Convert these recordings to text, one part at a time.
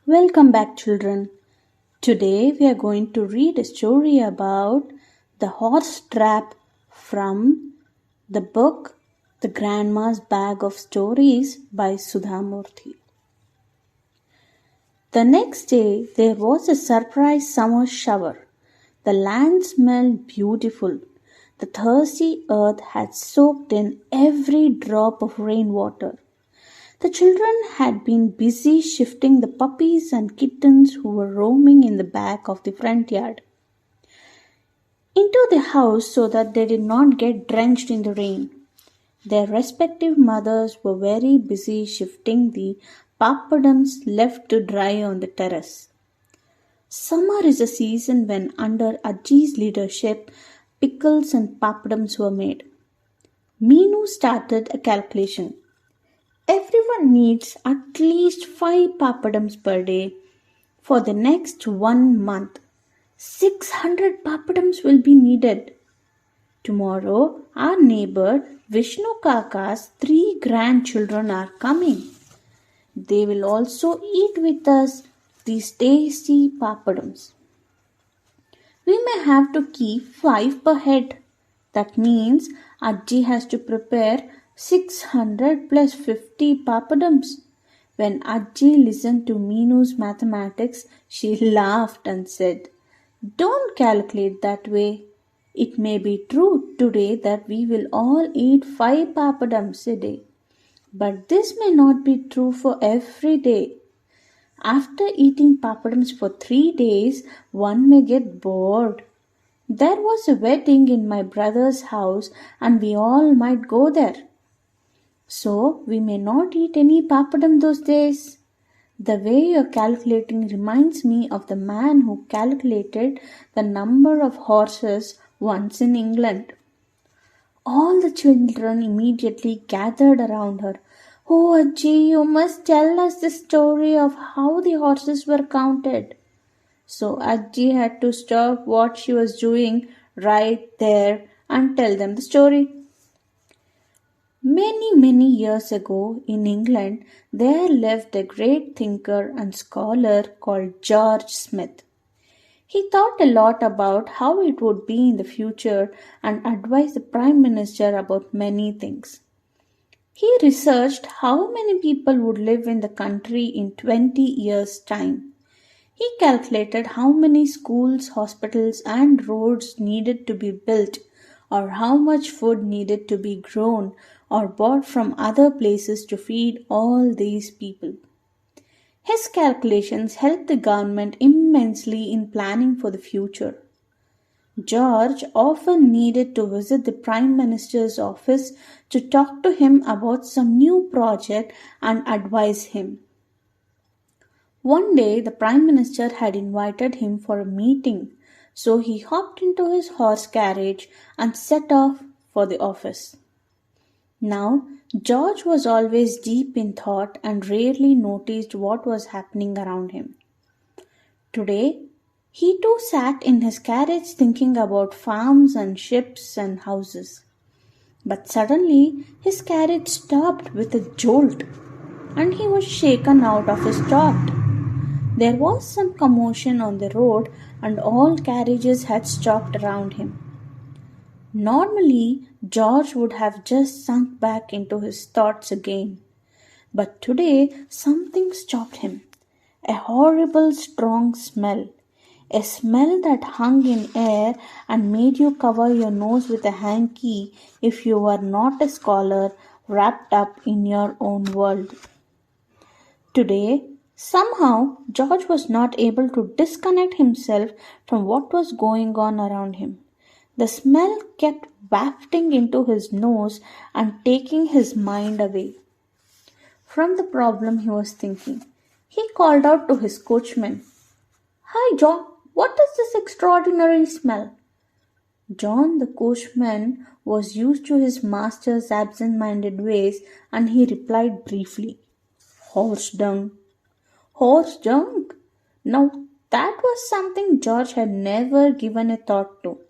Welcome back, children. Today we are going to read a story about the horse trap from the book The Grandma's Bag of Stories by Sudhamurthy. The next day there was a surprise summer shower. The land smelled beautiful. The thirsty earth had soaked in every drop of rainwater. The children had been busy shifting the puppies and kittens who were roaming in the back of the front yard into the house so that they did not get drenched in the rain. Their respective mothers were very busy shifting the papadums left to dry on the terrace. Summer is a season when, under Ajji's leadership, pickles and papadums were made. Meenu started a calculation. Everyone needs at least 5 papadums per day for the next 1 month. 600 papadums will be needed. Tomorrow, our neighbor Vishnu Kaka's 3 grandchildren are coming. They will also eat with us these tasty papadums. We may have to keep 5 per head. That means Ajji has to prepare 600 plus 50 papadums. When Ajji listened to Meenu's mathematics, she laughed and said, "Don't calculate that way. It may be true today that we will all eat 5 papadums a day. But this may not be true for every day. After eating papadums for 3 days, one may get bored. There was a wedding in my brother's house and we all might go there. So we may not eat any papadum those days." The way you're calculating reminds me of the man who calculated the number of horses once in England. All the children immediately gathered around her. "Oh, Ajji, you must tell us the story of how the horses were counted." So Ajji had to stop what she was doing right there and tell them the story. Many years ago in England, there lived a great thinker and scholar called George Smith. He thought a lot about how it would be in the future and advised the Prime Minister about many things. He researched how many people would live in the country in 20 years' time. He calculated how many schools, hospitals, and roads needed to be built, or how much food needed to be grown or bought from other places to feed all these people. His calculations helped the government immensely in planning for the future. George often needed to visit the Prime Minister's office to talk to him about some new project and advise him. One day the Prime Minister had invited him for a meeting, so he hopped into his horse carriage and set off for the office. Now, George was always deep in thought and rarely noticed what was happening around him. Today, he too sat in his carriage thinking about farms and ships and houses. But suddenly, his carriage stopped with a jolt, and he was shaken out of his thought. There was some commotion on the road, and all carriages had stopped around him. Normally, George would have just sunk back into his thoughts again. But today, something stopped him. A horrible, strong smell. A smell that hung in air and made you cover your nose with a hanky if you were not a scholar wrapped up in your own world. Today, somehow, George was not able to disconnect himself from what was going on around him. The smell kept wafting into his nose and taking his mind away from the problem he was thinking. He called out to his coachman, "Hi, John, what is this extraordinary smell?" John, the coachman, was used to his master's absent-minded ways, and he replied briefly, "Horse dung." Horse dung? Now that was something George had never given a thought to.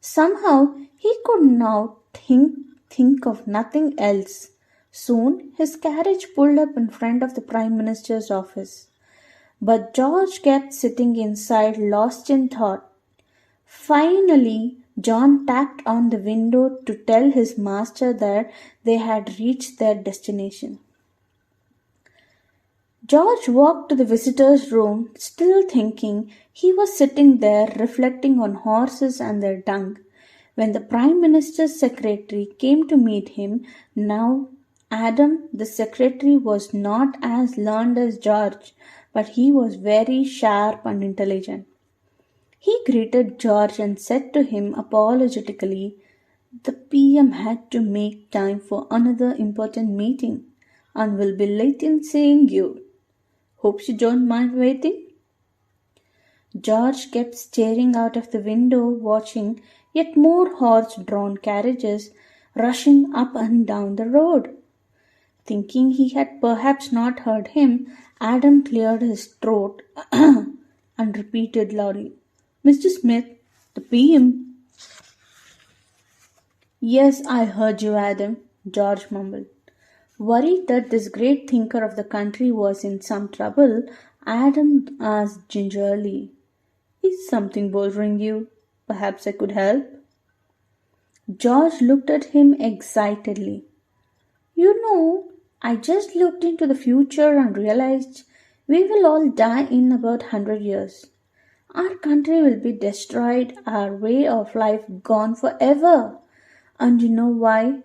Somehow he could now think of nothing else. Soon his carriage pulled up in front of the Prime Minister's office. But George kept sitting inside, lost in thought. Finally, John tapped on the window to tell his master that they had reached their destination. George walked to the visitor's room, still thinking. He was sitting there reflecting on horses and their dung. When the Prime Minister's secretary came to meet him, now Adam, the secretary, was not as learned as George, but he was very sharp and intelligent. He greeted George and said to him apologetically, "The PM had to make time for another important meeting and will be late in seeing you. Hope you don't mind waiting." George kept staring out of the window, watching yet more horse drawn carriages rushing up and down the road. Thinking he had perhaps not heard him, Adam cleared his throat and repeated loudly, "Mr. Smith, the PM." "Yes, I heard you, Adam," George mumbled. Worried that this great thinker of the country was in some trouble, Adam asked gingerly, "Is something bothering you? Perhaps I could help." George looked at him excitedly. "You know, I just looked into the future and realized we will all die in about 100 years. Our country will be destroyed, our way of life gone forever. And you know why?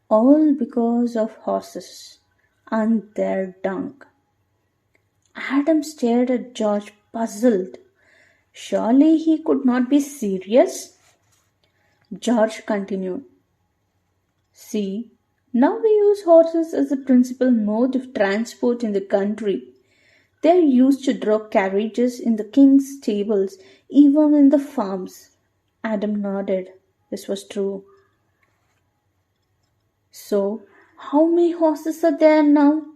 All because of horses and their dung." Adam stared at George, puzzled. Surely he could not be serious? George continued, "See, now we use horses as the principal mode of transport in the country. They are used to draw carriages in the king's stables, even in the farms." Adam nodded. This was true. "So, how many horses are there now?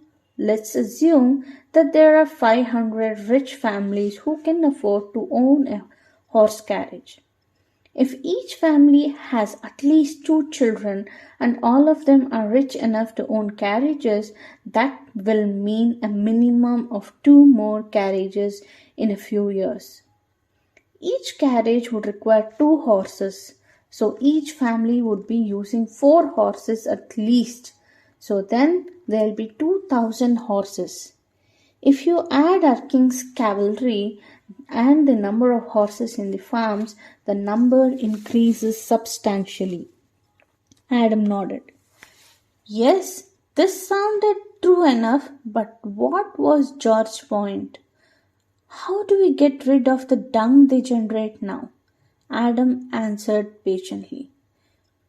Let's assume that there are 500 rich families who can afford to own a horse carriage. If each family has at least 2 children and all of them are rich enough to own carriages, that will mean a minimum of 2 more carriages in a few years. Each carriage would require 2 horses, so each family would be using 4 horses at least. So then there'll be 2,000 horses. If you add our king's cavalry and the number of horses in the farms, the number increases substantially." Adam nodded. Yes, this sounded true enough, but what was George's point? How do we get rid of the dung they generate now? Adam answered patiently.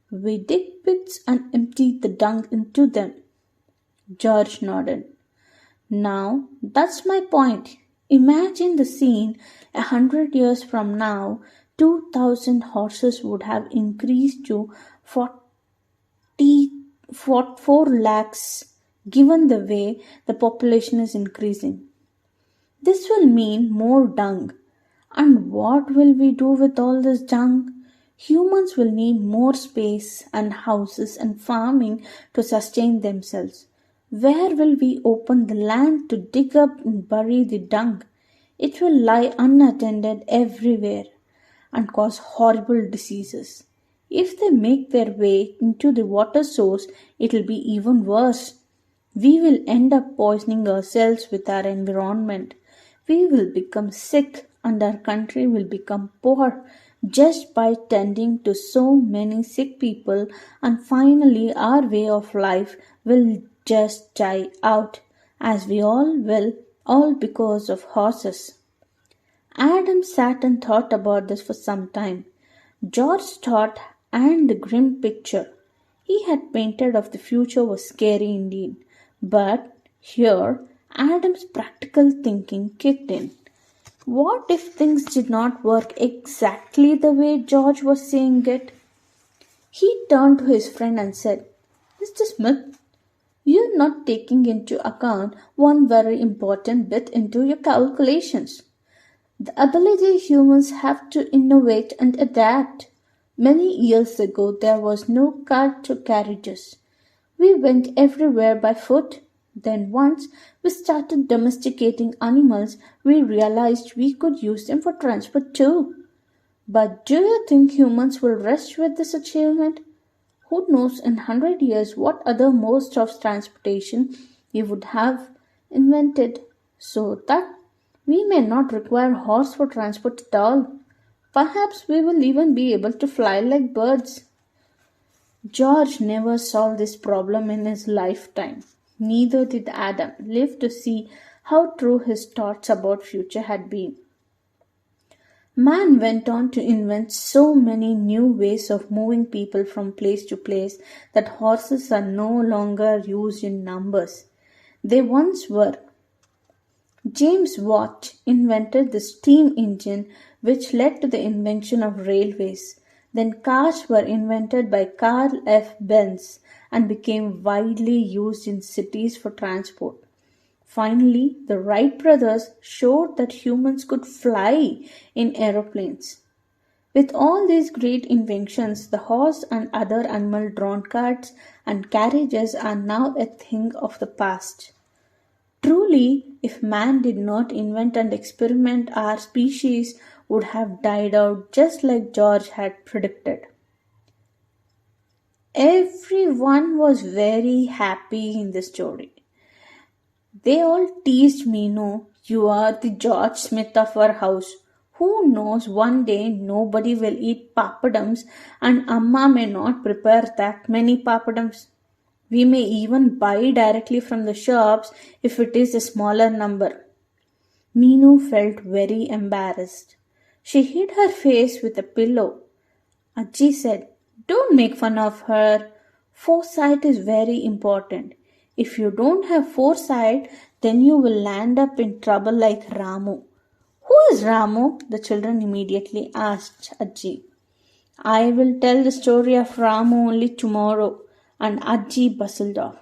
"We dig pits and empty the dung into them." George nodded. "Now, that's my point. Imagine the scene 100 years from now. 2,000 horses would have increased to 4 lakhs, given the way the population is increasing. This will mean more dung. And what will we do with all this dung? Humans will need more space and houses and farming to sustain themselves. Where will we open the land to dig up and bury the dung? It will lie unattended everywhere and cause horrible diseases. If they make their way into the water source, it will be even worse. We will end up poisoning ourselves with our environment. We will become sick and our country will become poor just by tending to so many sick people, and finally our way of life will just die out, as we all will, all because of horses." Adam sat and thought about this for some time. George's thought and the grim picture he had painted of the future was scary indeed. But here Adam's practical thinking kicked in. What if things did not work exactly the way George was saying it? He turned to his friend and said, "Mr. Smith, you're not taking into account one very important bit into your calculations. The ability humans have to innovate and adapt. Many years ago there was no car to carriages. We went everywhere by foot. Then, once we started domesticating animals, we realized we could use them for transport too. But do you think humans will rest with this achievement? Who knows in 100 years what other modes of transportation we would have invented so that we may not require horse for transport at all. Perhaps we will even be able to fly like birds. George never solved this problem in his lifetime. Neither did Adam live to see how true his thoughts about future had been. Man went on to invent so many new ways of moving people from place to place that horses are no longer used in numbers. They once were. James Watt invented the steam engine, which led to the invention of railways. Then cars were invented by Carl F. Benz and became widely used in cities for transport. Finally, the Wright brothers showed that humans could fly in aeroplanes. With all these great inventions, the horse and other animal drawn carts and carriages are now a thing of the past. Truly, if man did not invent and experiment, our species would have died out just like George had predicted. Everyone was very happy in the story. They all teased me, no, you are the George Smith of our house. Who knows, one day nobody will eat papadums and Amma may not prepare that many papadums. We may even buy directly from the shops if it is a smaller number. Meenu felt very embarrassed. She hid her face with a pillow. Ajji said, "Don't make fun of her. Foresight is very important. If you don't have foresight, then you will land up in trouble like Ramu." "Who is Ramu?" the children immediately asked Ajji. "I will tell the story of Ramu only tomorrow," and Ajji bustled off.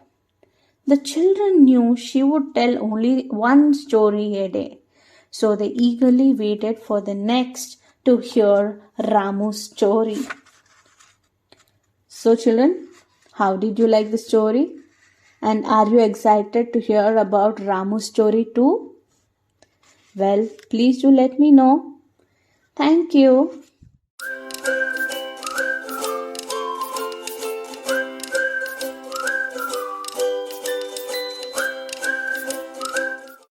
The children knew she would tell only one story a day, so they eagerly waited for the next to hear Ramu's story. So, children, how did you like the story? And are you excited to hear about Ramu's story too? Well, please do let me know. Thank you.